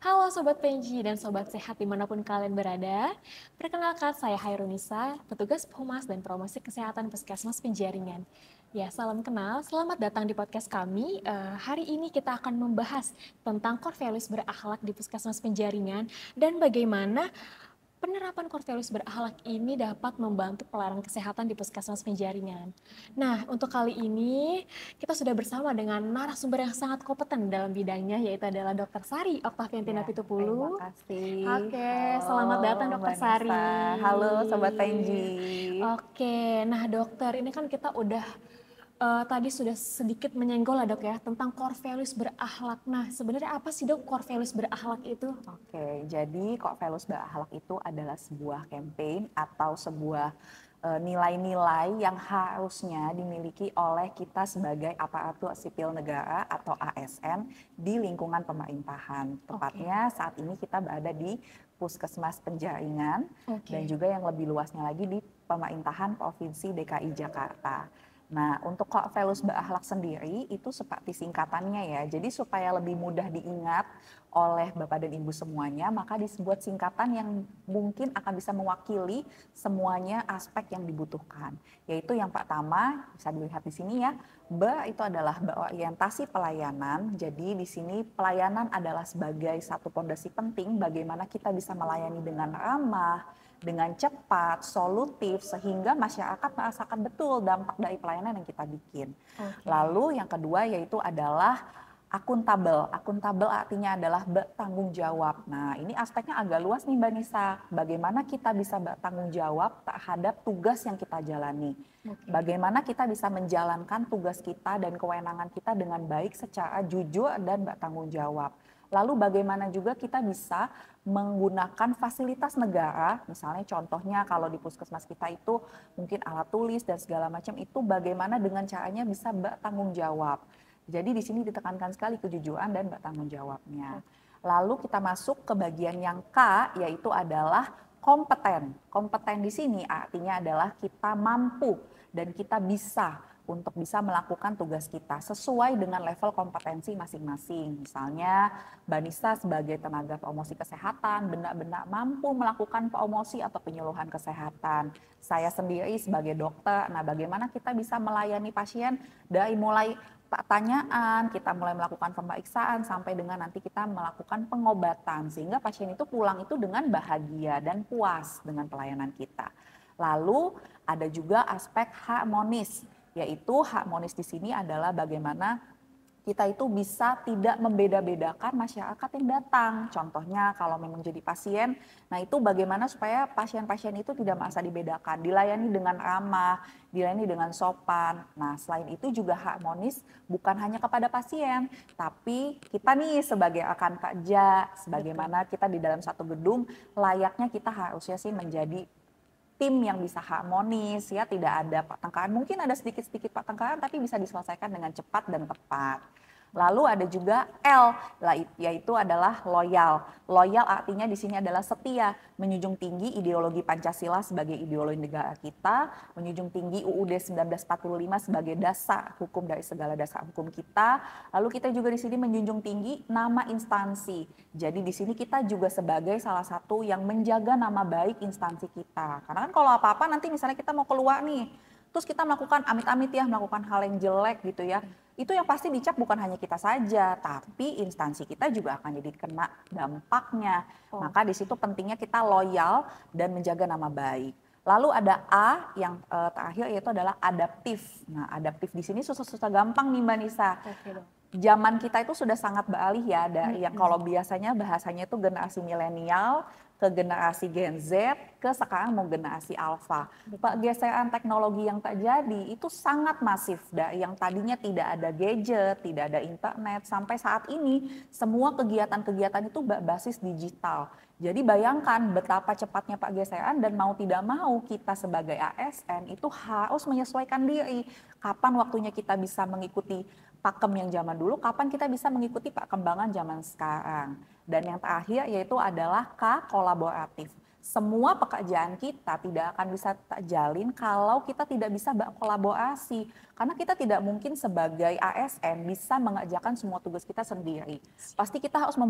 Halo Sobat Penji dan Sobat Sehat dimanapun kalian berada. Perkenalkan saya Hairunisa, petugas Humas dan Promosi Kesehatan Puskesmas Penjaringan. Ya, salam kenal, selamat datang di podcast kami. Hari ini kita akan membahas tentang core values berakhlak di Puskesmas Penjaringan dan bagaimana penerapan core values berakhlak ini dapat membantu pelayanan kesehatan di Puskesmas Penjaringan. Nah, untuk kali ini kita sudah bersama dengan narasumber yang sangat kompeten dalam bidangnya, yaitu adalah Dr. Sari Oktaviantina Ya, terima Pitupulu. kasih. Oke, selamat datang Halo Dr. Mbak Nisa. Sari. Halo Sobat Penji. Oke, nah dokter, ini kan kita udah tadi sudah sedikit menyenggol lah dok ya tentang core values berakhlak. Nah, sebenarnya apa sih dok core values berakhlak itu? Oke, jadi kok Velus Berakhlak itu adalah sebuah campaign atau sebuah nilai-nilai yang harusnya dimiliki oleh kita sebagai aparatur sipil negara atau ASN di lingkungan pemerintahan. Oke, Tepatnya saat ini kita berada di Puskesmas Penjaringan dan oke, juga yang lebih luasnya lagi di pemerintahan Provinsi DKI Jakarta. Nah, untuk kok Velus Berakhlak sendiri itu seperti singkatannya ya. Jadi supaya lebih mudah diingat oleh Bapak dan Ibu semuanya, maka dibuat singkatan yang mungkin akan bisa mewakili semuanya aspek yang dibutuhkan. Yaitu yang pertama, bisa dilihat di sini ya, itu adalah berorientasi pelayanan. Jadi di sini pelayanan adalah sebagai satu pondasi penting bagaimana kita bisa melayani dengan ramah, dengan cepat, solutif, sehingga masyarakat merasakan betul dampak dari pelayanan yang kita bikin. oke. Lalu yang kedua yaitu adalah akuntabel. Akuntabel artinya adalah bertanggung jawab. Nah, ini aspeknya agak luas nih Mbak Nisa. Bagaimana kita bisa bertanggung jawab terhadap tugas yang kita jalani. Oke. Bagaimana kita bisa menjalankan tugas kita dan kewenangan kita dengan baik secara jujur dan bertanggung jawab. Lalu bagaimana juga kita bisa menggunakan fasilitas negara, misalnya contohnya kalau di puskesmas kita itu mungkin alat tulis dan segala macam itu bagaimana dengan caranya bisa bertanggung jawab. Jadi di sini ditekankan sekali kejujuran dan bertanggung jawabnya. Lalu kita masuk ke bagian yang K, yaitu adalah kompeten. Kompeten di sini artinya adalah kita mampu dan kita bisa untuk bisa melakukan tugas kita sesuai dengan level kompetensi masing-masing. Misalnya Mbak Nisa sebagai tenaga promosi kesehatan benar-benar mampu melakukan promosi atau penyuluhan kesehatan. Saya sendiri sebagai dokter, nah bagaimana kita bisa melayani pasien dari mulai pertanyaan, kita mulai melakukan pemeriksaan sampai dengan nanti kita melakukan pengobatan sehingga pasien itu pulang itu dengan bahagia dan puas dengan pelayanan kita. Lalu ada juga aspek harmonis, yaitu harmonis di sini adalah bagaimana kita itu bisa tidak membeda-bedakan masyarakat yang datang. Contohnya kalau memang jadi pasien, nah itu bagaimana supaya pasien-pasien itu tidak merasa dibedakan, dilayani dengan ramah, dilayani dengan sopan. Nah selain itu juga harmonis bukan hanya kepada pasien, tapi kita nih sebagai rekan kerja, Betul. sebagaimana kita di dalam satu gedung, layaknya kita harusnya sih menjadi tim yang bisa harmonis ya, tidak ada pertengkaran. Mungkin ada sedikit-sedikit pertengkaran tapi bisa diselesaikan dengan cepat dan tepat. Lalu ada juga L, yaitu adalah loyal. Loyal artinya di sini adalah setia, menjunjung tinggi ideologi Pancasila sebagai ideologi negara kita, menjunjung tinggi UUD 1945 sebagai dasar hukum dari segala dasar hukum kita. Lalu kita juga di sini menjunjung tinggi nama instansi. Jadi di sini kita juga sebagai salah satu yang menjaga nama baik instansi kita. Karena kan kalau apa-apa nanti misalnya kita mau keluar nih, terus kita melakukan amit-amit ya, melakukan hal yang jelek gitu ya, itu yang pasti dicap bukan hanya kita saja, tapi instansi kita juga akan jadi kena dampaknya. Oh, Maka di situ pentingnya kita loyal dan menjaga nama baik. Lalu ada A yang terakhir yaitu adalah adaptif. Nah, adaptif di sini susah-susah gampang nih Mbak Nisa. oke dok. Zaman kita itu sudah sangat beralih ya, dari yang Mm-mm. kalau biasanya bahasanya itu generasi milenial ke generasi Gen Z ke sekarang mau generasi alpha. Betul. Pergeseran teknologi yang terjadi itu sangat masif, dari yang tadinya tidak ada gadget, tidak ada internet, sampai saat ini semua kegiatan-kegiatan itu berbasis digital. Jadi bayangkan betapa cepatnya pergeseran dan mau tidak mau kita sebagai ASN itu harus menyesuaikan diri. Kapan waktunya kita bisa mengikuti pakem yang zaman dulu, kapan kita bisa mengikuti perkembangan zaman sekarang. Dan yang terakhir yaitu adalah K, kolaboratif. Semua pekerjaan kita tidak akan bisa terjalin kalau kita tidak bisa berkolaborasi. Karena kita tidak mungkin sebagai ASN bisa mengerjakan semua tugas kita sendiri. Pasti kita harus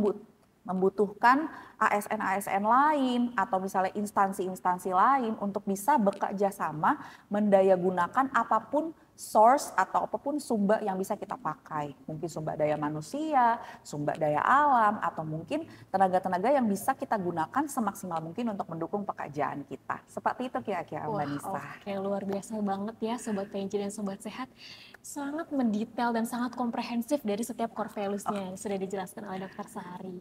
membutuhkan ASN-ASN lain atau misalnya instansi-instansi lain untuk bisa bekerja sama mendayagunakan apapun source atau apapun sumber yang bisa kita pakai. Mungkin sumber daya manusia, sumber daya alam, atau mungkin tenaga-tenaga yang bisa kita gunakan semaksimal mungkin untuk mendukung pekerjaan kita. Seperti itu kira-kira Mbak Wah, Nisa. oke, luar biasa banget ya Sobat PNJ dan Sobat Sehat. Sangat mendetail dan sangat komprehensif dari setiap core values-nya yang sudah dijelaskan oleh Dokter Sari.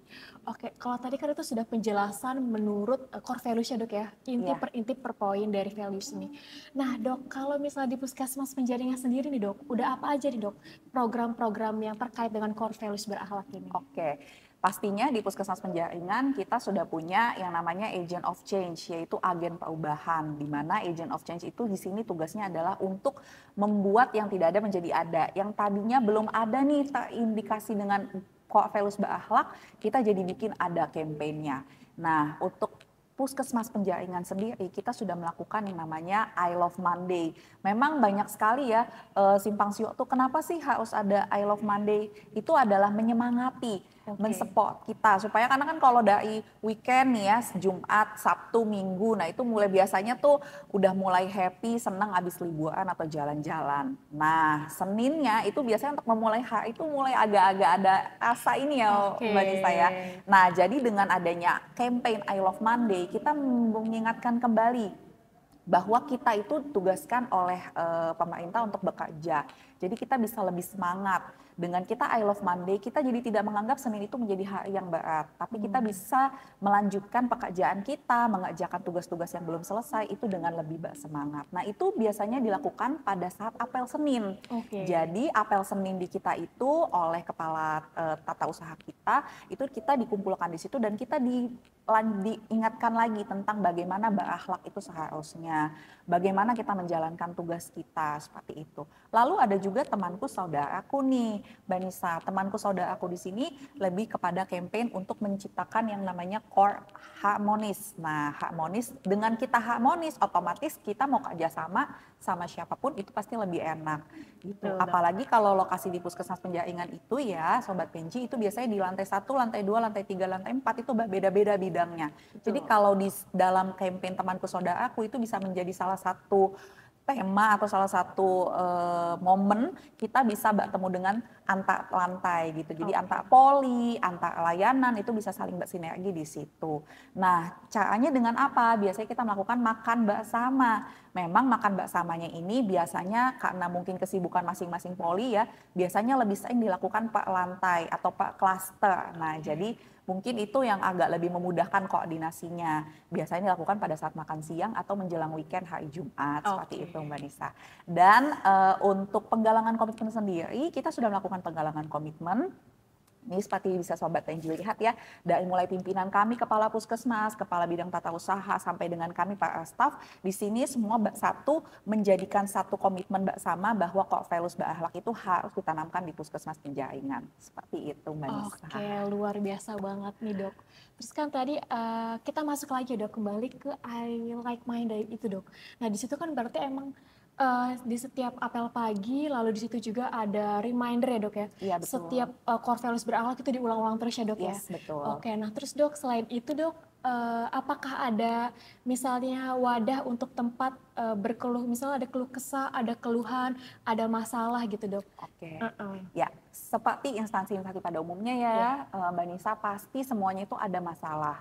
Oke, kalau tadi kan itu sudah penjelasan menurut core values-nya dok ya, Iya. inti per poin dari values ini. Nah dok, kalau misalnya di Puskesmas Penjaringan sendiri nih dok, udah apa aja nih dok program-program yang terkait dengan core values berakhlak ini? Oke, pastinya di Puskesmas Penjaringan kita sudah punya yang namanya agent of change, yaitu agen perubahan, di mana agent of change itu di sini tugasnya adalah untuk membuat yang tidak ada menjadi ada. Yang tadinya belum ada nih terindikasi dengan core values berakhlak, kita jadi bikin ada kampanyenya. Nah, untuk Puskesmas Penjaringan sendiri kita sudah melakukan yang namanya I Love Monday. Memang banyak sekali ya simpang siur tuh kenapa sih harus ada I Love Monday? Itu adalah menyemangati, mensupport kita supaya karena kan kalau dari weekend nih ya Jumat, Sabtu, Minggu, nah itu mulai biasanya tuh udah mulai happy, senang abis liburan atau jalan-jalan. Nah Seninnya itu biasanya untuk memulai hari itu mulai agak-agak ada rasa ini ya Mbak Nisa ya. Nah jadi dengan adanya campaign I Love Monday kita mengingatkan kembali bahwa kita itu tugaskan oleh pemerintah untuk bekerja. Jadi kita bisa lebih semangat. Dengan kita I Love Monday, kita jadi tidak menganggap Senin itu menjadi hari yang berat. Tapi kita bisa melanjutkan pekerjaan kita, mengerjakan tugas-tugas yang belum selesai itu dengan lebih bersemangat. Nah itu biasanya dilakukan pada saat apel Senin. Jadi apel Senin di kita itu oleh kepala tata usaha kita, itu kita dikumpulkan di situ dan kita diingatkan lagi tentang bagaimana berakhlak itu seharusnya, bagaimana kita menjalankan tugas kita seperti itu. Lalu ada juga temanku saudaraku nih, Mbak Nisa. Temanku saudaraku di sini lebih kepada campaign untuk menciptakan yang namanya core harmonis. Nah, harmonis dengan kita harmonis, otomatis kita mau kerjasama sama siapapun itu pasti lebih enak. Gitu. Apalagi kalau lokasi di Puskesmas Penjaringan itu ya, Sobat Penji itu biasanya di lantai 1, lantai 2, lantai 3, lantai 4 itu beda-beda bidangnya. Jadi kalau di dalam campaign temanku saudaraku itu bisa menjadi salah satu tema atau salah satu momen kita bisa bertemu dengan antar lantai gitu. Jadi antar poli, antar layanan itu bisa saling bersinergi di situ. Nah, caranya dengan apa? Biasanya kita melakukan makan bersama. Memang makan bersamanya ini biasanya karena mungkin kesibukan masing-masing poli ya, biasanya lebih sering dilakukan per lantai atau per klaster. Nah, jadi mungkin itu yang agak lebih memudahkan koordinasinya. Biasanya dilakukan pada saat makan siang atau menjelang weekend hari Jumat, seperti itu Mbak Nisa. Dan untuk penggalangan komitmen sendiri, kita sudah melakukan penggalangan komitmen. Ini seperti bisa Sobat PNJ lihat ya, dari mulai pimpinan kami, kepala puskesmas, kepala bidang tata usaha, sampai dengan kami para staf, di sini semua satu menjadikan satu komitmen bersama bahwa core values berakhlak itu harus ditanamkan di Puskesmas Penjaringan. Seperti itu Mbak Nisa. Oke, luar biasa banget nih dok. Terus kan tadi kita masuk lagi dok, kembali ke I Like Minded itu dok. Nah di situ kan berarti emang di setiap apel pagi, lalu di situ juga ada reminder ya dok ya. Iya betul. Setiap core values berakhlak itu diulang-ulang terus ya dok ya. Yes, betul. Oke, nah terus dok selain itu dok, apakah ada misalnya wadah untuk tempat berkeluh, misalnya ada keluh kesah, ada keluhan, ada masalah gitu dok? Oke. Ya, seperti instansi-instansi pada umumnya ya, Mbak Nisa, pasti semuanya itu ada masalah.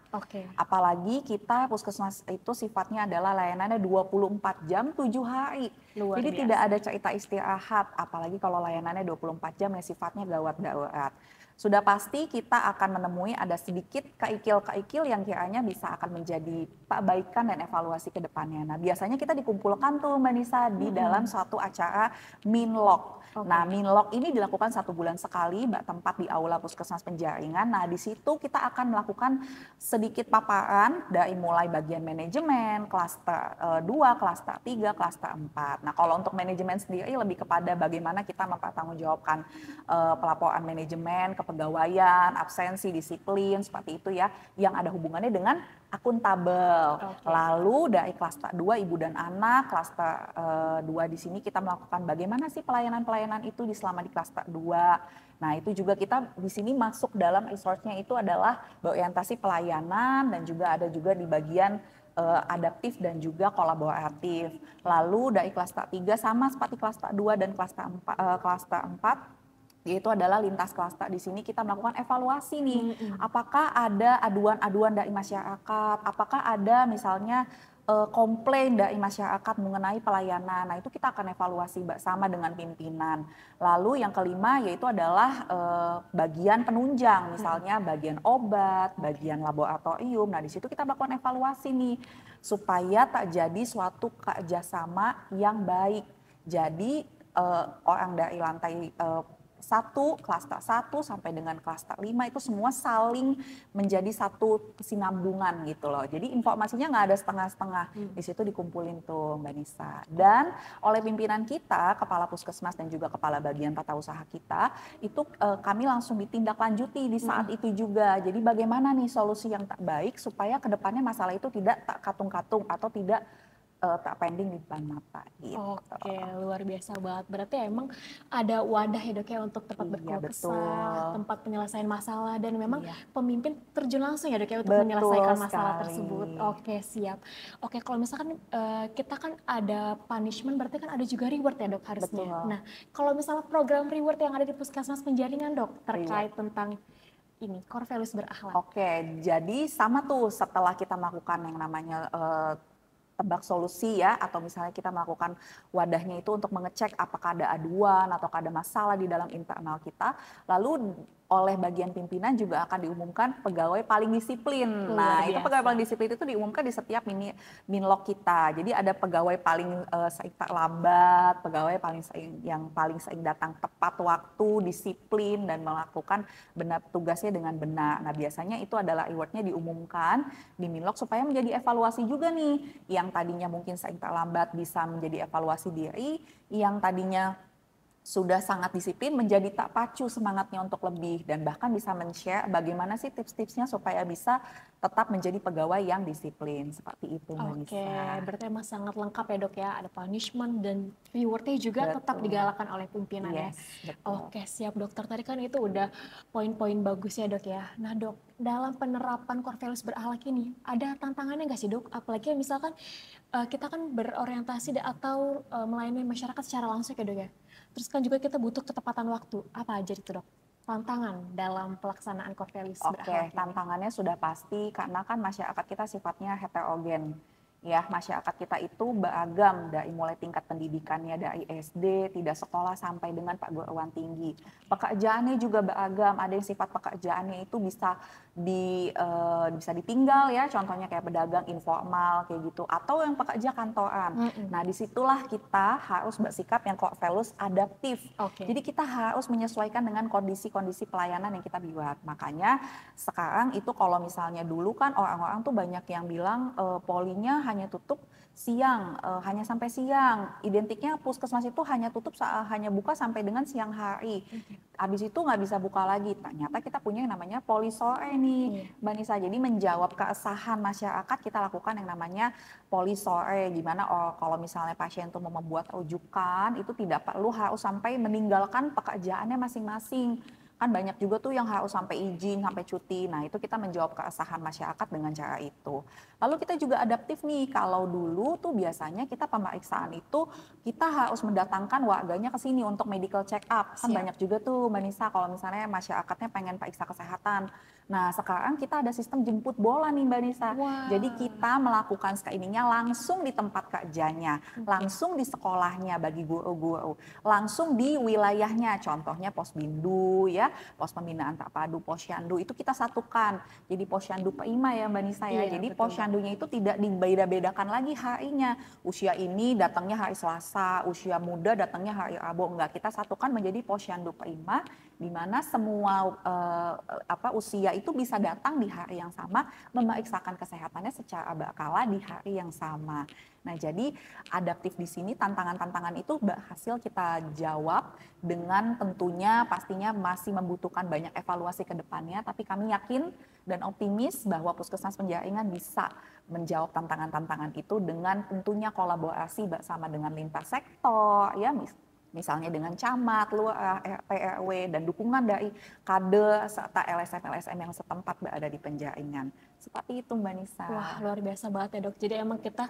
Apalagi kita puskesmas itu sifatnya adalah layanannya 24 jam 7 hari. Jadi tidak ada cerita istirahat, apalagi kalau layanannya 24 jam ya sifatnya gawat darurat. Sudah pasti kita akan menemui ada sedikit keikil-keikil yang kiranya bisa akan menjadi perbaikan dan evaluasi ke depannya. Nah, biasanya kita dikumpulkan tuh Mbak Nisa di dalam suatu acara Minlok. Nah, Minlok ini dilakukan 1 bulan sekali, tempat di Aula Puskesmas Penjaringan. Nah, di situ kita akan melakukan sedikit paparan dari mulai bagian manajemen, klaster 2, klaster 3, klaster 4. Nah, kalau untuk manajemen sendiri lebih kepada bagaimana kita mempertanggungjawabkan pelaporan manajemen kepegawaian, absensi, disiplin, seperti itu ya, yang ada hubungannya dengan akuntabel. Lalu dari klaster 2 ibu dan anak, klaster 2 di sini kita melakukan bagaimana sih pelayanan-pelayanan itu selama di klaster 2. Nah, itu juga kita di sini masuk dalam resource-nya itu adalah berorientasi pelayanan dan juga ada juga di bagian adaptif dan juga kolaboratif. Lalu dari klaster 3 sama seperti klaster 2 dan klaster 4 yaitu adalah lintas klaster. Di sini kita melakukan evaluasi nih. Apakah ada aduan-aduan dari masyarakat? Apakah ada misalnya komplain dari masyarakat mengenai pelayanan. Nah, itu kita akan evaluasi bersama dengan pimpinan. Lalu yang kelima yaitu adalah bagian penunjang, misalnya bagian obat, bagian laboratorium. Nah, di situ kita melakukan evaluasi nih supaya tak jadi suatu kerjasama yang baik. Jadi orang dari lantai 1, klaster 1 sampai dengan klaster 5 itu semua saling menjadi satu kesinambungan gitu loh. Jadi informasinya nggak ada setengah-setengah. Di situ dikumpulin tuh Mbak Nisa. Dan oleh pimpinan kita, kepala puskesmas dan juga kepala bagian tata usaha kita, itu kami langsung ditindaklanjuti di saat itu juga. Jadi bagaimana nih solusi yang terbaik supaya kedepannya masalah itu tidak tak katung-katung atau tidak tak pending di depan mata gitu. Oke, luar biasa banget. Berarti emang ada wadah ya dok ya untuk tempat berkeluh kesah, tempat penyelesaian masalah, dan memang pemimpin terjun langsung ya dok ya untuk menyelesaikan masalah tersebut. Oke, siap. Oke, kalau misalkan kita kan ada punishment, berarti kan ada juga reward ya dok harusnya. Nah, kalau misalnya program reward yang ada di Puskesmas Penjaringan dok terkait tentang ini core values berakhlak. Oke, jadi sama tuh setelah kita melakukan yang namanya tebak solusi ya, atau misalnya kita melakukan wadahnya itu untuk mengecek apakah ada aduan atau ada masalah di dalam internal kita, lalu oleh bagian pimpinan juga akan diumumkan pegawai paling disiplin. Nah, itu pegawai paling disiplin itu diumumkan di setiap minlog kita. Jadi ada pegawai paling sering lambat, pegawai paling sering datang tepat waktu, disiplin dan melakukan benar tugasnya dengan benar. Nah, biasanya itu adalah rewardnya diumumkan di minlog supaya menjadi evaluasi juga nih. Yang tadinya mungkin sering terlambat bisa menjadi evaluasi diri, yang tadinya sudah sangat disiplin menjadi tak pacu semangatnya untuk lebih, dan bahkan bisa men-share bagaimana sih tips-tipsnya supaya bisa tetap menjadi pegawai yang disiplin. Seperti itu Mbak Nisa. Oke, berarti emang sangat lengkap ya dok ya, ada punishment dan rewardnya juga tetap digalakan oleh pimpinan ya. Oke, siap dokter. Tadi kan itu udah poin-poin bagus ya dok ya. Nah dok, dalam penerapan core values berakhlak ini ada tantangannya nggak sih dok? Apalagi misalkan kita kan berorientasi atau melayani masyarakat secara langsung ya dok ya. Terus kan juga kita butuh ketepatan waktu. Apa aja itu dok? Tantangan dalam pelaksanaan core values berakhlak. Oke, tantangannya sudah pasti karena kan masyarakat kita sifatnya heterogen. Ya, masyarakat kita itu beragam dari mulai tingkat pendidikannya dari SD, tidak sekolah sampai dengan perguruan tinggi. Pekerjaannya juga beragam, ada yang sifat pekerjaannya itu bisa ditinggal ya, contohnya kayak pedagang informal kayak gitu, atau yang pekerja kantoran. Nah, disitulah kita harus bersikap yang core values adaptif. Jadi kita harus menyesuaikan dengan kondisi-kondisi pelayanan yang kita buat. Makanya sekarang itu kalau misalnya dulu kan orang-orang tuh banyak yang bilang polinya hanya tutup siang, hanya sampai siang. Identiknya puskesmas itu hanya buka sampai dengan siang hari. Habis itu nggak bisa buka lagi. Ternyata kita punya yang namanya poli sore nih, Mbak Nisa. Jadi menjawab keresahan masyarakat, kita lakukan yang namanya poli sore. Gimana kalau misalnya pasien itu mau membuat rujukan, itu tidak perlu harus sampai meninggalkan pekerjaannya masing-masing. Kan banyak juga tuh yang harus sampai izin, sampai cuti. Nah, itu kita menjawab keresahan masyarakat dengan cara itu. Lalu kita juga adaptif nih, kalau dulu tuh biasanya kita pemeriksaan itu kita harus mendatangkan warganya ke sini untuk medical check up. Kan banyak juga tuh Mbak Nisa kalau misalnya masyarakatnya pengen periksa kesehatan. Nah, sekarang kita ada sistem jemput bola nih Mbak Nisa. Jadi kita melakukan screeningnya langsung di tempat kerjanya, langsung di sekolahnya bagi guru-guru, langsung di wilayahnya, contohnya Posbindu ya, pos pembinaan terpadu, posyandu itu kita satukan. Jadi posyandu prima ya Mbak Nisa ya. Jadi posyandunya itu tidak dibeda-bedakan lagi harinya. Usia ini datangnya hari Selasa, usia muda datangnya hari Rabu. Enggak, kita satukan menjadi posyandu prima di mana semua usia itu bisa datang di hari yang sama, memeriksakan kesehatannya secara berkala di hari yang sama. Nah, jadi adaptif di sini tantangan-tantangan itu berhasil kita jawab dengan tentunya pastinya masih membutuhkan banyak evaluasi ke depannya, tapi kami yakin dan optimis bahwa Puskesmas Penjaringan bisa menjawab tantangan-tantangan itu dengan tentunya kolaborasi bersama dengan lintas sektor, ya misalnya dengan camat, lurah, RT, RW, dan dukungan dari kader serta LSM-LSM yang setempat berada di Penjaringan. Seperti itu Mbak Nisa. Wah, luar biasa banget ya dok. Jadi emang kita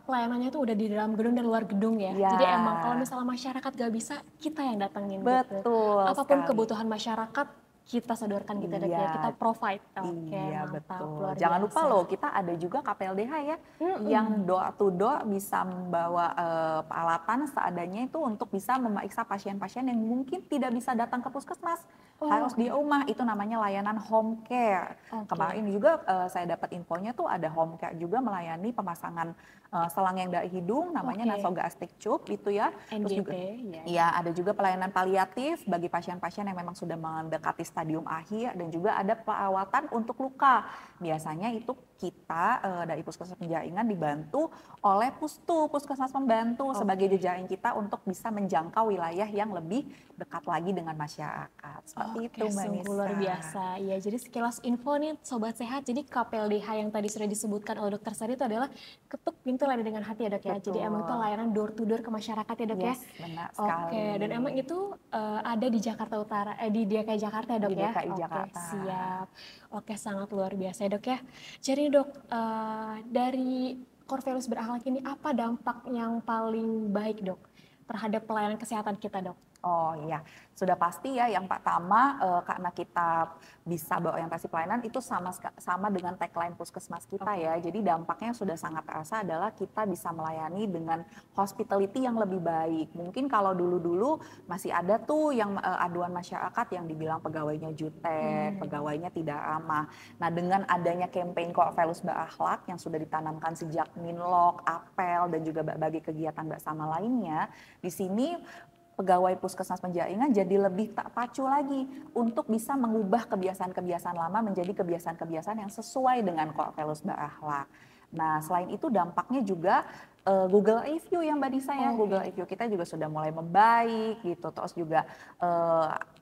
pelayanannya tuh udah di dalam gedung dan luar gedung ya. Ya. Jadi emang kalau misalnya masyarakat gak bisa, kita yang datengin gitu. Betul Apapun sekali. kebutuhan masyarakat, kita sodorkan gitu dok ya. Iya. Kita provide. Oke, Iya mantap. betul. Luar Jangan lupa biasa. loh, kita ada juga KPLDH ya, yang door to door bisa membawa peralatan seadanya itu untuk bisa memeriksa pasien-pasien yang mungkin tidak bisa datang ke puskesmas, harus di Oke. rumah. Itu namanya layanan home care. Oke. Kemarin juga saya dapat infonya tuh ada home care juga melayani pemasangan selang yang dari hidung, namanya Oke. nasogastric tube itu ya. Terus juga NGT, ya. iya, ada juga pelayanan paliatif bagi pasien-pasien yang memang sudah mendekati stadium akhir, dan juga ada perawatan untuk luka. Biasanya itu kita dari Puskesmas Penjaringan dibantu oleh Puskesmas Pembantu sebagai jejaring kita untuk bisa menjangkau wilayah yang lebih dekat lagi dengan masyarakat. Seperti itu Mbak Sungguh Nisa. luar biasa. Ya, jadi sekilas info nih Sobat Sehat. Jadi KPLDH yang tadi sudah disebutkan oleh Dokter Sari itu adalah ketuk pintu layani dengan hati ya dok ya. Jadi emang itu Betul. layanan door to door ke masyarakat ya dok ya. Yes, benar sekali. Oke, dan emang itu ada di Jakarta Utara, di DKI Jakarta ya dok Di ya? DKI Oke, Jakarta. siap. Oke, sangat luar biasa ya dok ya. Jadi dok, dari core values berakhlak ini apa dampak yang paling baik dok terhadap pelayanan kesehatan kita dok? Oh iya, sudah pasti ya yang pertama karena kita bisa berorientasi pelayanan itu sama dengan tagline puskesmas kita ya. Jadi dampaknya sudah sangat terasa adalah kita bisa melayani dengan hospitality yang lebih baik. Mungkin kalau dulu-dulu masih ada tuh yang aduan masyarakat yang dibilang pegawainya jutek, pegawainya tidak ramah. Nah, dengan adanya campaign Core Values Berakhlak yang sudah ditanamkan sejak Minlok, Apel, dan juga berbagai kegiatan bersama lainnya, di sini pegawai Puskesmas Penjaringan jadi lebih tak pacu lagi untuk bisa mengubah kebiasaan-kebiasaan lama menjadi kebiasaan-kebiasaan yang sesuai dengan core values berakhlak. Nah, selain itu dampaknya juga Google Review yang Mbak Nisa ya, Google Review kita juga sudah mulai membaik gitu. Terus juga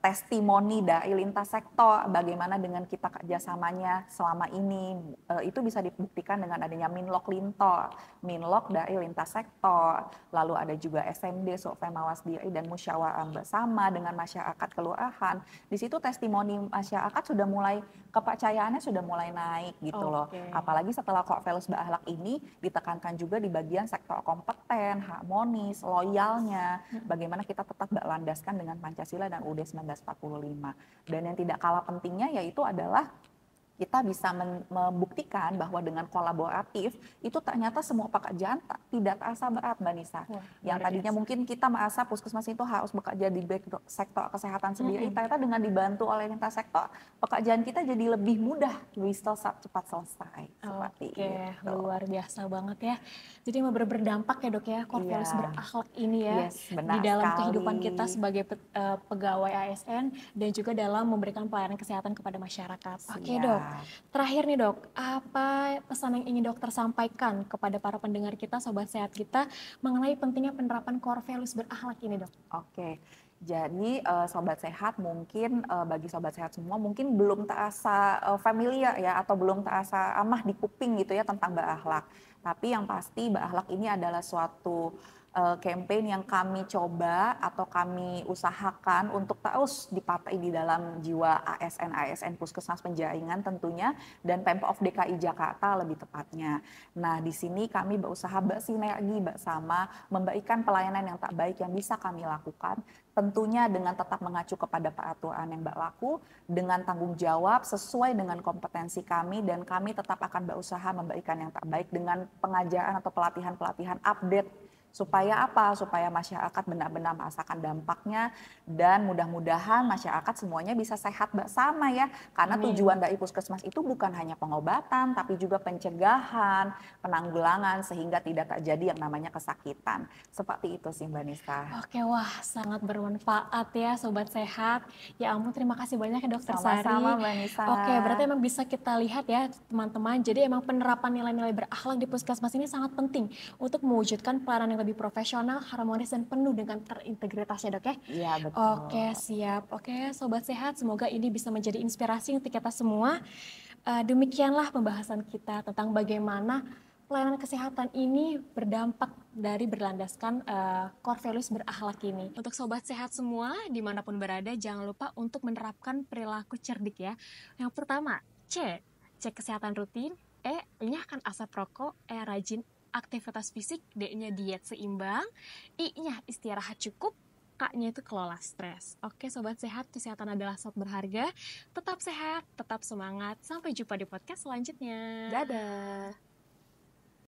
testimoni dari lintas sektor bagaimana dengan kita kerjasamanya selama ini itu bisa dibuktikan dengan adanya Minlok Lintor, Minlok dari lintas sektor, lalu ada juga SMD survei mawas diri dan musyawarah bersama dengan masyarakat kelurahan. Di situ testimoni masyarakat sudah mulai, kepercayaannya sudah mulai naik gitu loh. Apalagi setelah core values berakhlak ini ditekankan juga di bagian sektor kompeten, harmonis, loyalnya, bagaimana kita tetap berlandaskan dengan Pancasila dan UUD 1945. Dan yang tidak kalah pentingnya yaitu adalah kita bisa membuktikan bahwa dengan kolaboratif itu ternyata semua pekerjaan tidak terasa berat Mbak Nisa. Yang tadinya mungkin kita merasa puskesmas itu harus bekerja di sektor kesehatan sendiri, ternyata dengan dibantu oleh lintas sektor, pekerjaan kita jadi lebih mudah, bisa cepat selesai. Seperti itu. Luar biasa banget ya. Jadi berdampak ya dok ya, core values berakhlak ini ya, di dalam kehidupan kita sebagai pegawai ASN dan juga dalam memberikan pelayanan kesehatan kepada masyarakat. Oke dok. Terakhir nih dok, apa pesan yang ingin dokter sampaikan kepada para pendengar kita, sobat sehat kita, mengenai pentingnya penerapan core values berakhlak ini dok? Oke, jadi sobat sehat mungkin bagi sobat sehat semua mungkin belum terasa familiar ya, atau belum terasa amah di kuping gitu ya tentang berakhlak. Tapi yang pasti berakhlak ini adalah suatu campaign yang kami coba atau kami usahakan untuk terus dipakai di dalam jiwa ASN Puskesmas Penjaringan tentunya, dan Pemprov DKI Jakarta lebih tepatnya. Nah, di sini kami berusaha bersinergi bersama memberikan pelayanan yang terbaik yang bisa kami lakukan, tentunya dengan tetap mengacu kepada peraturan yang berlaku, dengan tanggung jawab sesuai dengan kompetensi kami, dan kami tetap akan berusaha memberikan yang terbaik dengan pengajaran atau pelatihan-pelatihan update Supaya apa? Supaya masyarakat benar-benar merasakan dampaknya dan mudah-mudahan masyarakat semuanya bisa sehat bersama ya. Karena Amin. tujuan dari puskesmas itu bukan hanya pengobatan, tapi juga pencegahan, penanggulangan sehingga tidak terjadi yang namanya kesakitan. Seperti itu sih Mbak Nisa. Oke, wah sangat bermanfaat ya Sobat Sehat. Ya ampun, terima kasih banyak ya Dokter Sama-sama Sari. Mbak Nisa. Oke, berarti emang bisa kita lihat ya teman-teman. Jadi emang penerapan nilai-nilai berakhlak di puskesmas ini sangat penting untuk mewujudkan pelayanan yang lebih profesional, harmonis, dan penuh dengan terintegritas ya dok ya. Iya Oke, betul. siap. Oke, Sobat Sehat, semoga ini bisa menjadi inspirasi untuk kita semua. Demikianlah pembahasan kita tentang bagaimana pelayanan kesehatan ini berdampak dari berlandaskan core values berakhlak ini. Untuk sobat sehat semua, dimanapun berada, jangan lupa untuk menerapkan perilaku cerdik ya. Yang pertama, cek kesehatan rutin. Nyahkan asap rokok. Rajin aktivitas fisik. D-nya diet seimbang. I-nya istirahat cukup. K-nya itu kelola stres. Oke sobat sehat, kesehatan adalah sangat berharga. Tetap sehat, tetap semangat. Sampai jumpa di podcast selanjutnya. Dadah.